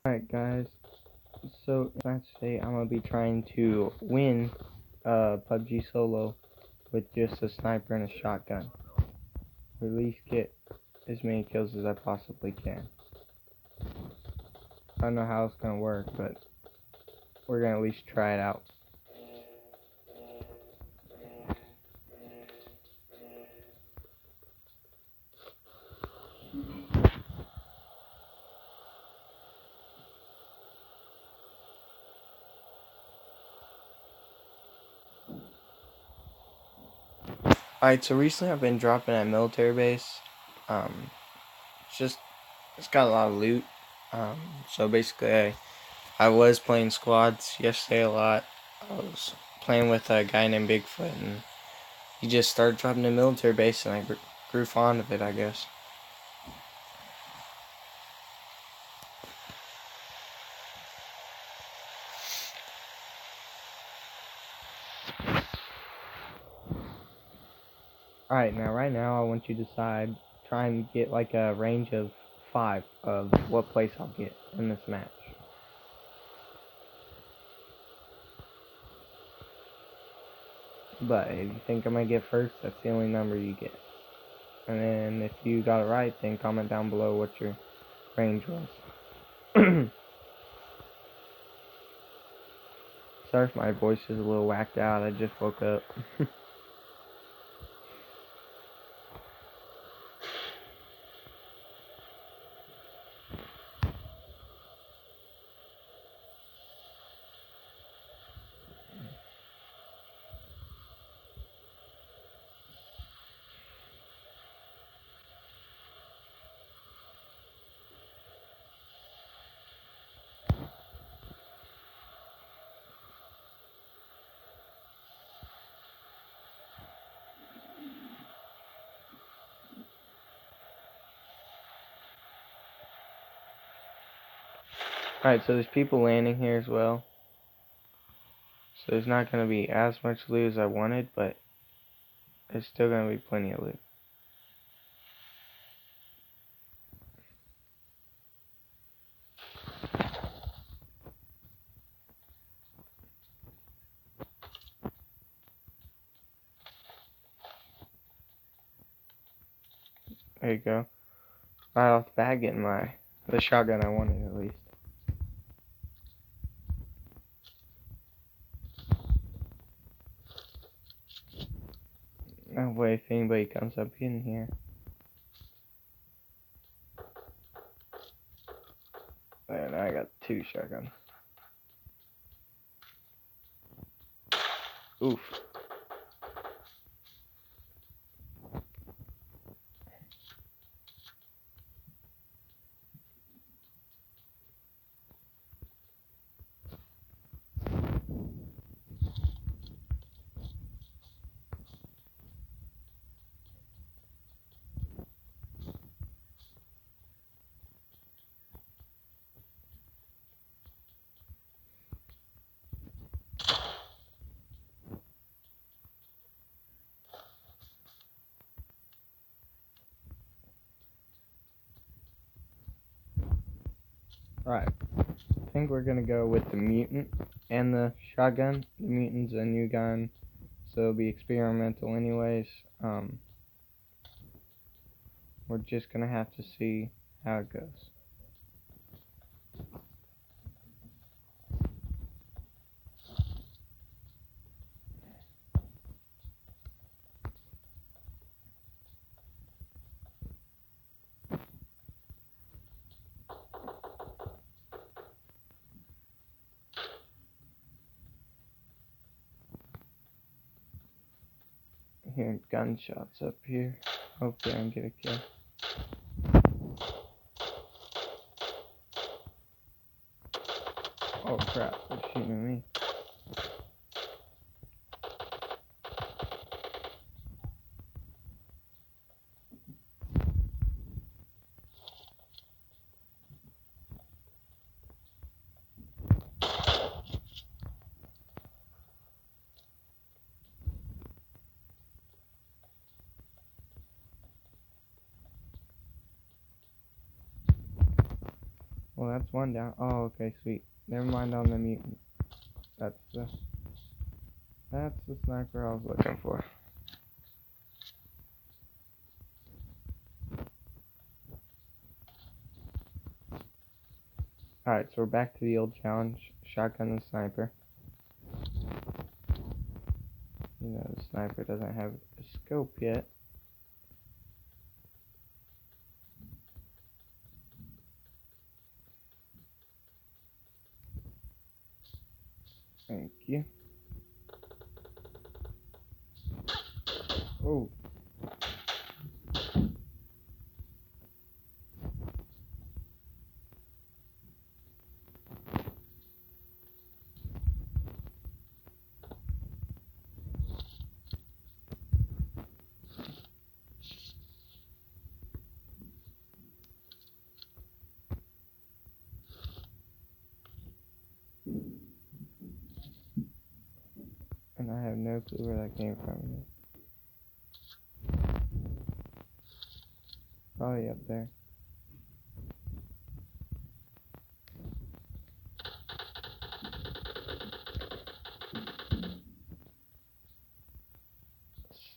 Alright guys, so in match today I'm going to be trying to win PUBG solo with just a sniper and a shotgun. Or at least get as many kills as I possibly can. I don't know how it's going to work, but we're going to at least try it out. Alright, so recently I've been dropping at military base. It's got a lot of loot. So basically I was playing squads yesterday a lot. I was playing with a guy named Bigfoot, and he just started dropping a military base, and I grew fond of it, I guess. Alright, right now I want you to decide, try and get like a range of 5 of what place I'll get in this match. But if you think I'm going to get first, that's the only number you get. And then if you got it right, then comment down below what your range was. Sorry if my voice is a little whacked out, I just woke up. Alright, so there's people landing here as well. So there's not going to be as much loot as I wanted, but there's still going to be plenty of loot. There you go. Right off the bat, getting the shotgun I wanted at least. No way if anybody comes up in here. And I got 2 shotguns. Oof. Alright. I think we're gonna go with the mutant and the shotgun. The mutant's a new gun, so it'll be experimental anyways. We're just gonna have to see how it goes. Hearing gunshots up here. Hopefully I can get a kill. Oh crap, they're shooting at me. Well, that's one down. Oh, okay, sweet. Never mind on the mutant. That's the sniper I was looking for. Alright, so we're back to the old challenge. Shotgun and sniper. You know, the sniper doesn't have a scope yet. Thank you. Oh. And I have no clue where that came from yet. Probably up there.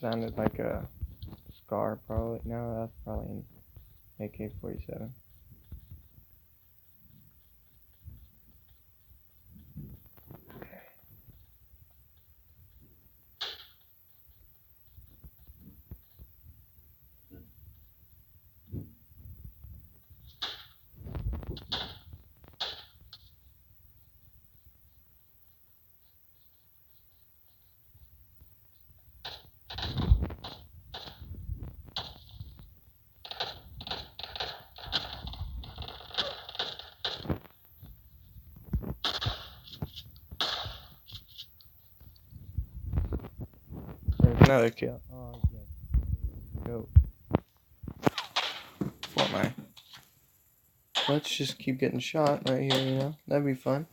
Sounded like a SCAR, probably. No, that's probably an AK-47. There's another kill. Oh, yes. Go. What am I? Let's just keep getting shot right here, you know? That'd be fun.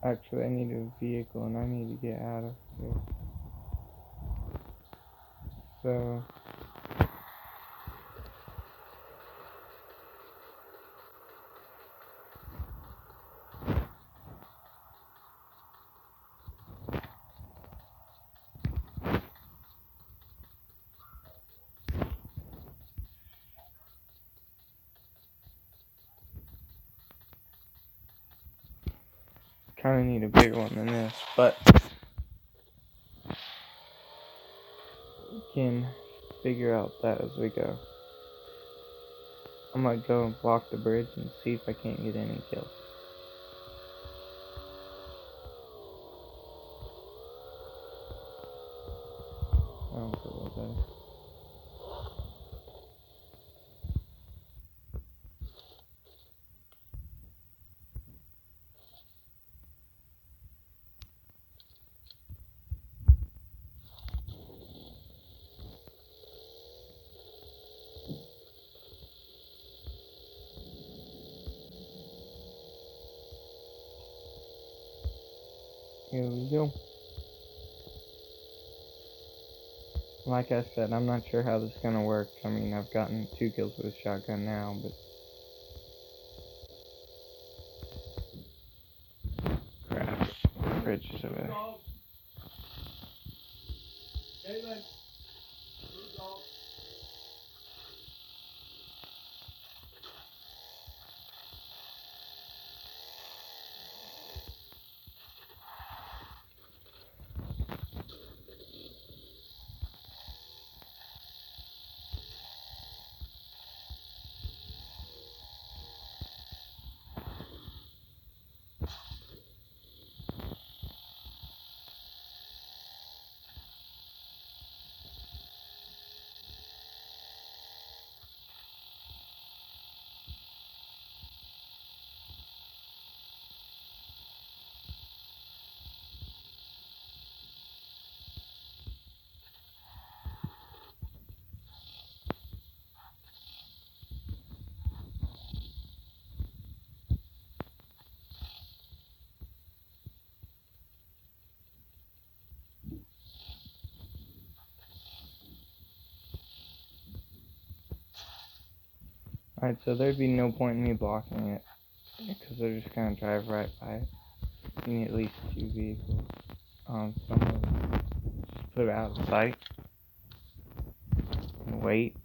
Actually, I need a vehicle and I need to get out of here. So, kind of need a bigger one than this, but we can figure out that as we go. I might go and block the bridge and see if I can't get any kills. Sounds a little better. Here we go. Like I said, I'm not sure how this is gonna work. I mean, I've gotten 2 kills with a shotgun now, but crap. The bridge is over there. Alright, so there'd be no point in me blocking it, because they're just gonna drive right by it. You need at least 2 vehicles. Someone just put it out of sight and wait.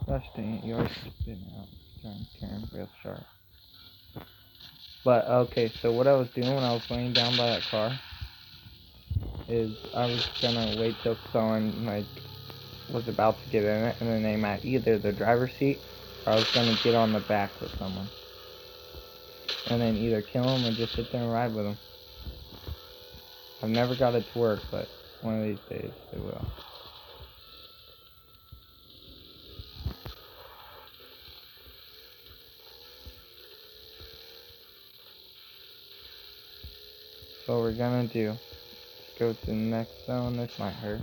Gosh dang it, you always spin out. Trying to turn real sharp. But, okay, so what I was doing when I was laying down by that car is I was gonna wait till someone, like, was about to get in it and then aim at either the driver's seat or I was gonna get on the back with someone. And then either kill him or just sit there and ride with him. I've never got it to work, but one of these days it will. So what we're gonna do, let's go to the next zone. This might hurt.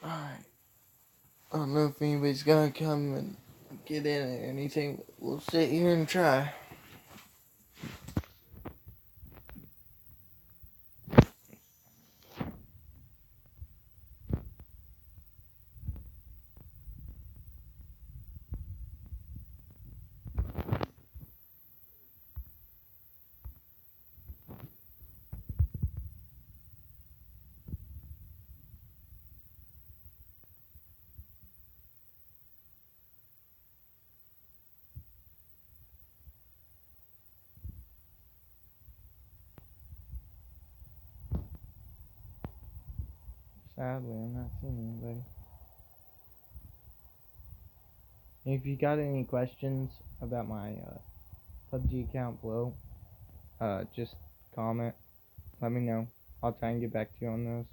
Alright. I don't know if anybody's gonna come and get in it or anything. We'll sit here and try. Sadly, I'm not seeing anybody. If you got any questions about my PUBG account below, just comment. Let me know. I'll try and get back to you on those.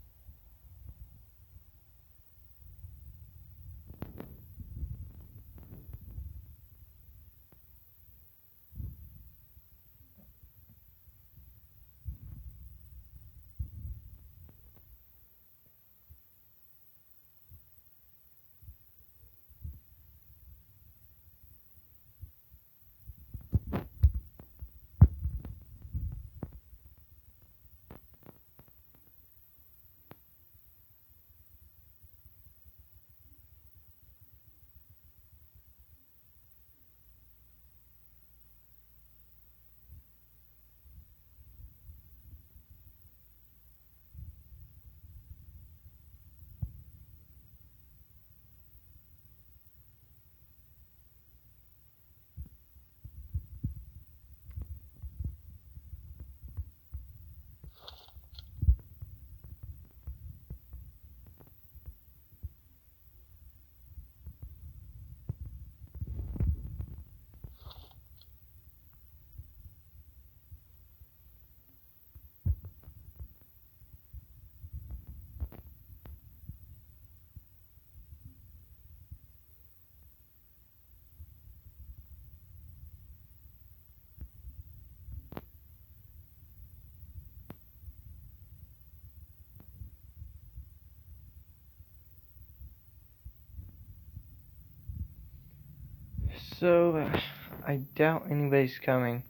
So, I doubt anybody's coming,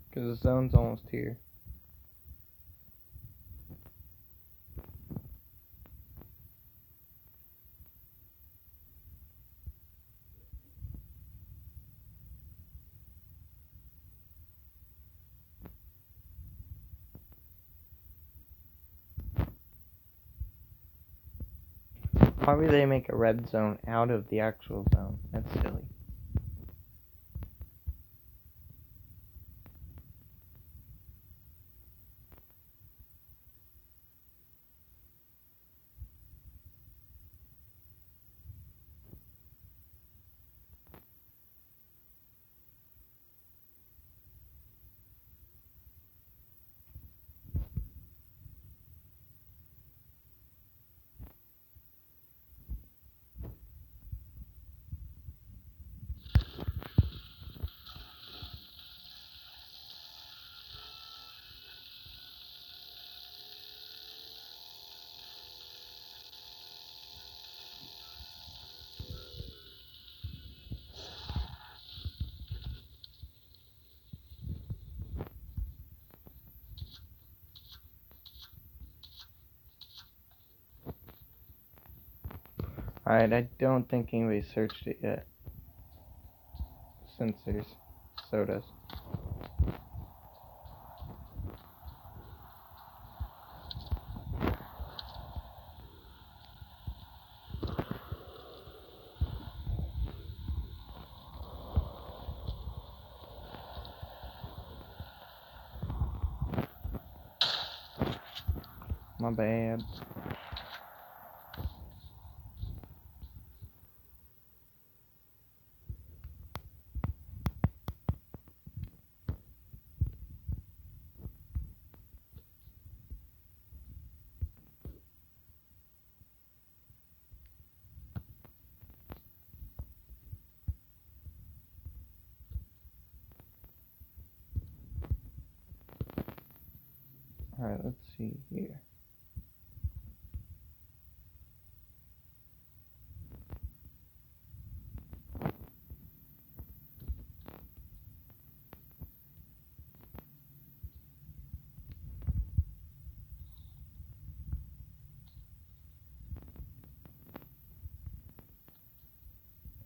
because the zone's almost here. Why would they make a red zone out of the actual zone? That's silly. Alright, I don't think anybody searched it yet, since there's sodas. My bad. Alright, let's see here.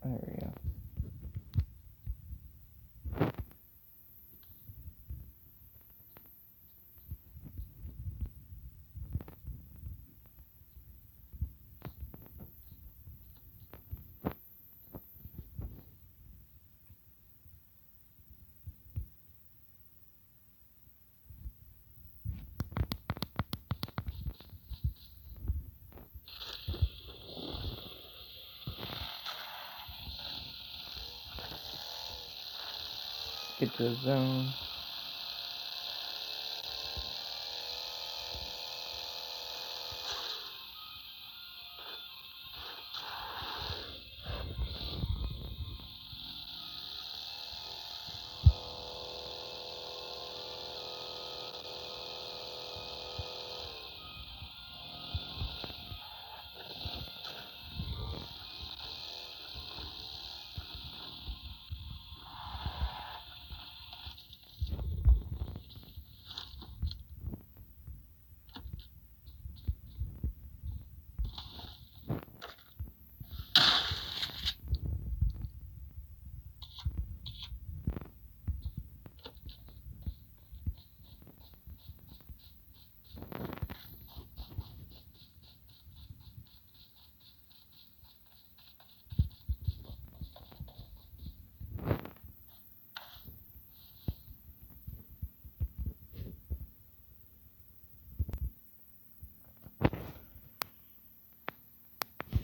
There we go. Get to the zone.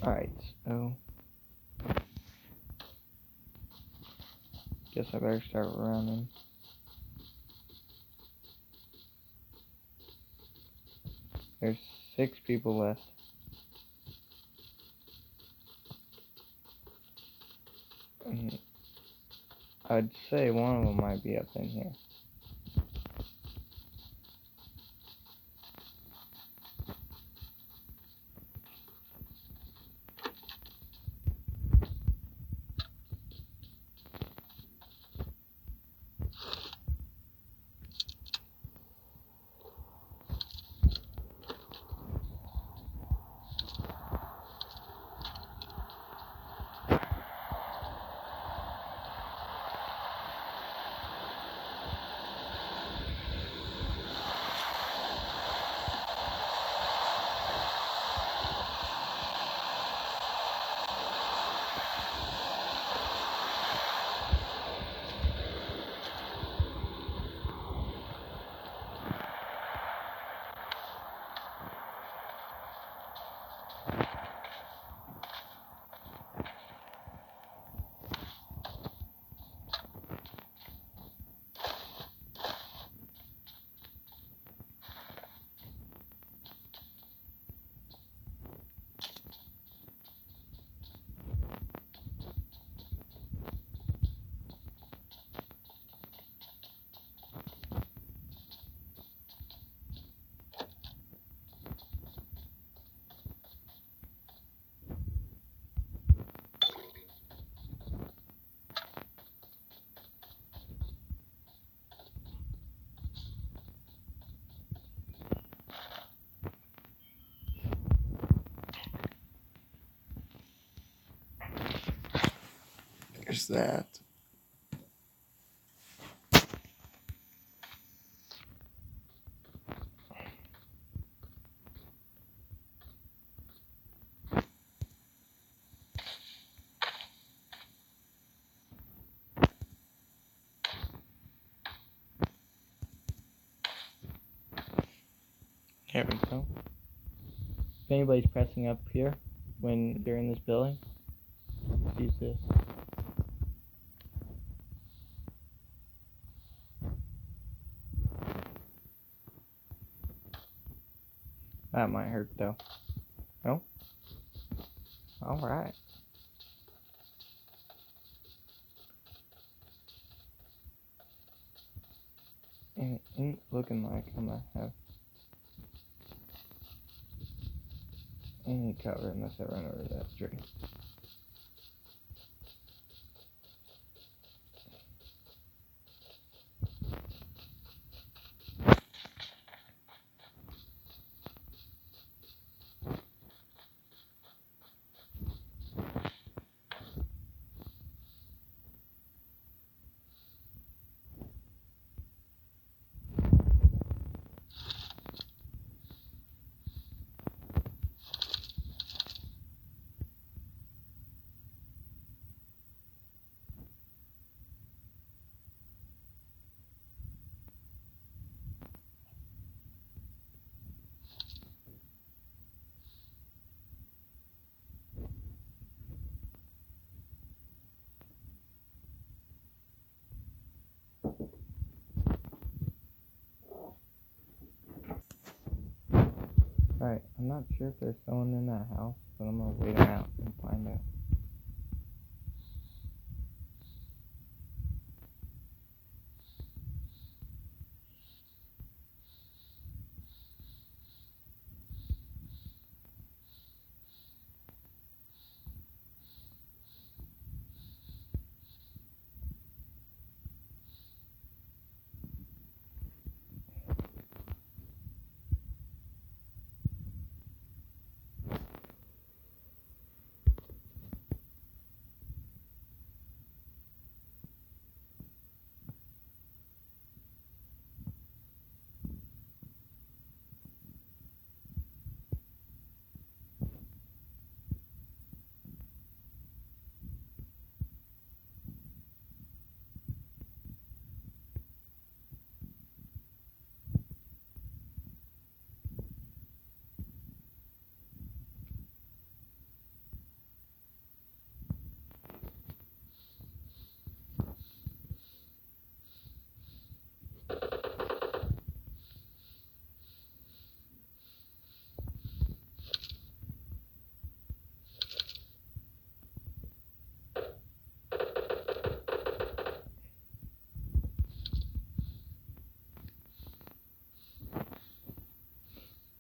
Alright, so guess I better start running. There's 6 people left. And I'd say one of them might be up in here. There's that. There we go. If anybody's pressing up here when you're in this building, use this. That might hurt though. No? Alright. And it ain't looking like I'm gonna have any cover unless I run over that tree. Alright, I'm not sure if there's someone in that house, but I'm gonna wait them out and find out.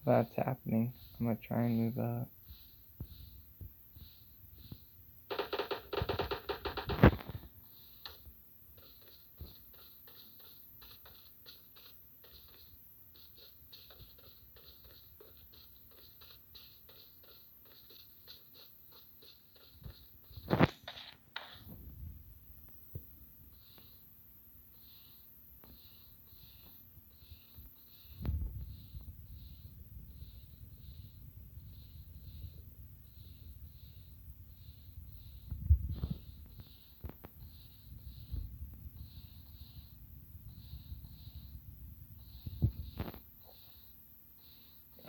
That's happening. I'm gonna try and move up.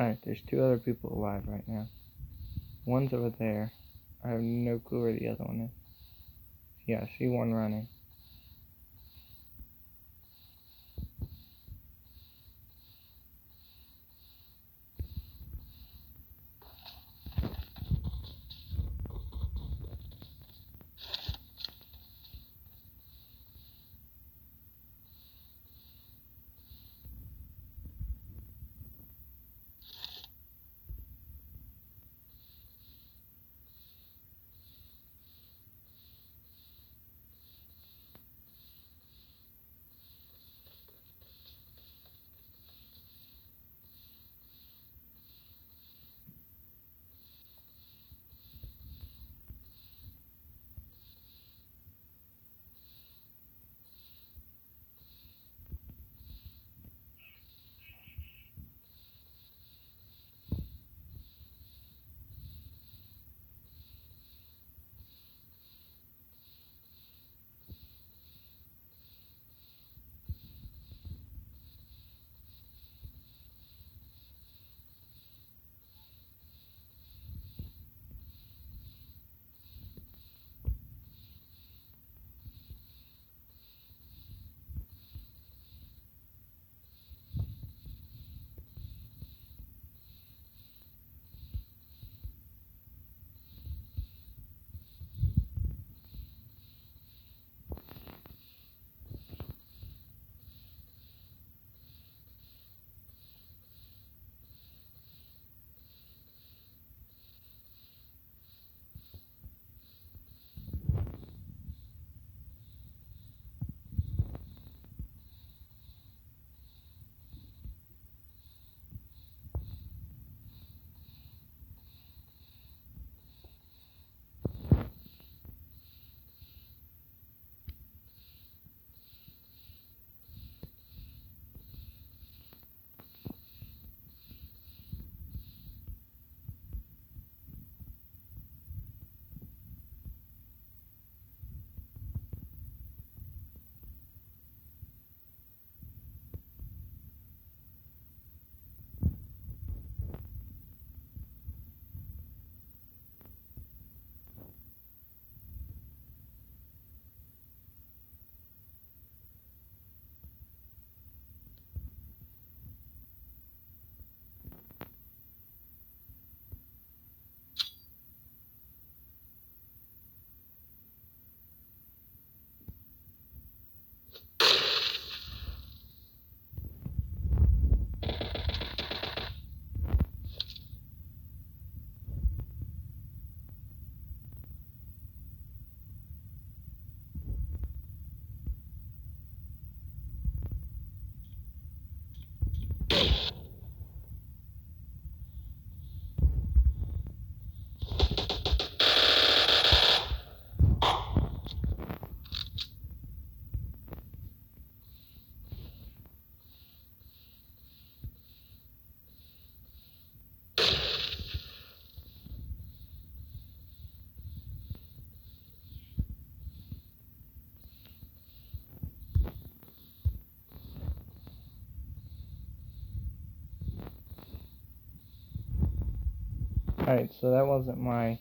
Alright, there's 2 other people alive right now. One's over there. I have no clue where the other one is. Yeah, I see one running. Alright, so that wasn't my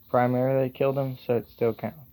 primary that killed him, so it still counts.